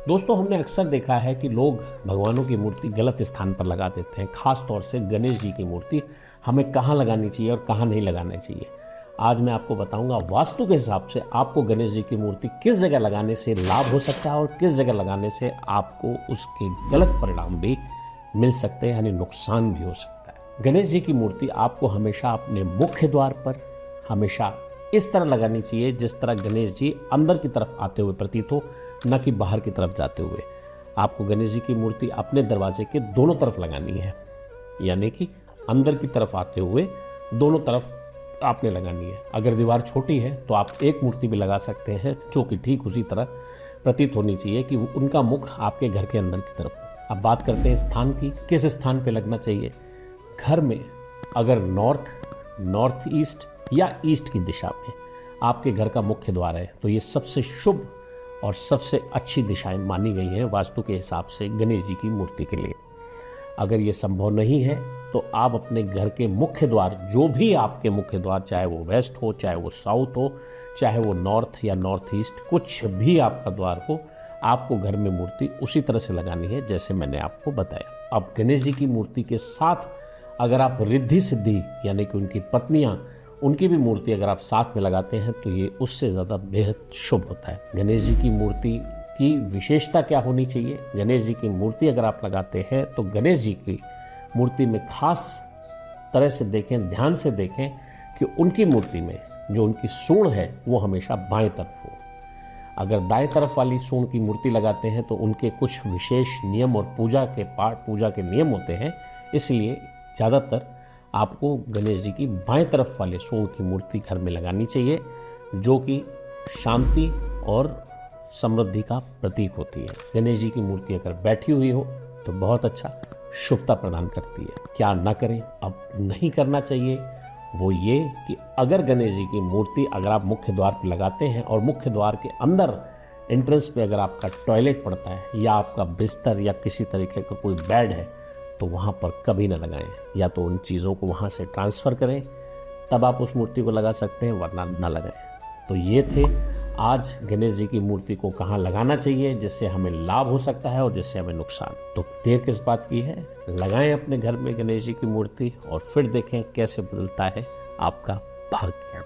दोस्तों, हमने अक्सर देखा है कि लोग भगवानों की मूर्ति गलत स्थान पर लगा देते हैं। खास तौर से गणेश जी की मूर्ति हमें कहाँ लगानी चाहिए और कहाँ नहीं लगानी चाहिए। आज मैं आपको बताऊंगा वास्तु के हिसाब से आपको गणेश जी की मूर्ति किस जगह लगाने से लाभ हो सकता है और किस जगह लगाने से आपको उसके गलत परिणाम भी मिल सकते हैं, यानी नुकसान भी हो सकता है। गणेश जी की मूर्ति आपको हमेशा अपने मुख्य द्वार पर हमेशा इस तरह लगानी चाहिए जिस तरह गणेश जी अंदर की तरफ आते हुए प्रतीत हो, न कि बाहर की तरफ जाते हुए। आपको गणेश जी की मूर्ति अपने दरवाजे के दोनों तरफ लगानी है, यानी कि अंदर की तरफ आते हुए दोनों तरफ आपने लगानी है। अगर दीवार छोटी है तो आप एक मूर्ति भी लगा सकते हैं जो कि ठीक उसी तरह प्रतीत होनी चाहिए कि उनका मुख आपके घर के अंदर की तरफ हो। अब बात करते हैं स्थान की, किस स्थान पे लगना चाहिए। घर में अगर नॉर्थ ईस्ट या ईस्ट की दिशा में आपके घर का मुख्य द्वार है तो ये सबसे शुभ और सबसे अच्छी दिशाएं मानी गई हैं वास्तु के हिसाब से गणेश जी की मूर्ति के लिए। अगर ये संभव नहीं है तो आप अपने घर के मुख्य द्वार, जो भी आपके मुख्य द्वार, चाहे वो वेस्ट हो, चाहे वो साउथ हो, चाहे वो नॉर्थ या नॉर्थ ईस्ट, कुछ भी आपका द्वार हो, आपको घर में मूर्ति उसी तरह से लगानी है जैसे मैंने आपको बताया। अब गणेश जी की मूर्ति के साथ अगर आप रिद्धि सिद्धि यानी कि उनकी पत्नियां, उनकी भी मूर्ति अगर आप साथ में लगाते हैं तो ये उससे ज़्यादा बेहद शुभ होता है। गणेश जी की मूर्ति की विशेषता क्या होनी चाहिए। गणेश जी की मूर्ति अगर आप लगाते हैं तो गणेश जी की मूर्ति में खास तरह से देखें, ध्यान से देखें कि उनकी मूर्ति में जो उनकी सूंड है वो हमेशा बाएं तरफ हो। अगर दाएं तरफ वाली सूंड की मूर्ति लगाते हैं तो उनके कुछ विशेष नियम और पूजा के नियम होते हैं, इसलिए ज़्यादातर आपको गणेश जी की बाएं तरफ वाले सूंड की मूर्ति घर में लगानी चाहिए, जो कि शांति और समृद्धि का प्रतीक होती है। गणेश जी की मूर्ति अगर बैठी हुई हो तो बहुत अच्छा शुभता प्रदान करती है। क्या ना करें, अब नहीं करना चाहिए वो ये कि अगर गणेश जी की मूर्ति अगर आप मुख्य द्वार पर लगाते हैं और मुख्य द्वार के अंदर एंट्रेंस पे अगर आपका टॉयलेट पड़ता है या आपका बिस्तर या किसी तरीके का कोई बेड है तो वहाँ पर कभी ना लगाएं। या तो उन चीज़ों को वहाँ से ट्रांसफ़र करें, तब आप उस मूर्ति को लगा सकते हैं, वरना ना लगाएं। तो ये थे आज गणेश जी की मूर्ति को कहाँ लगाना चाहिए जिससे हमें लाभ हो सकता है और जिससे हमें नुकसान। तो देर किस बात की है, लगाएं अपने घर में गणेश जी की मूर्ति और फिर देखें कैसे बदलता है आपका भाग्य।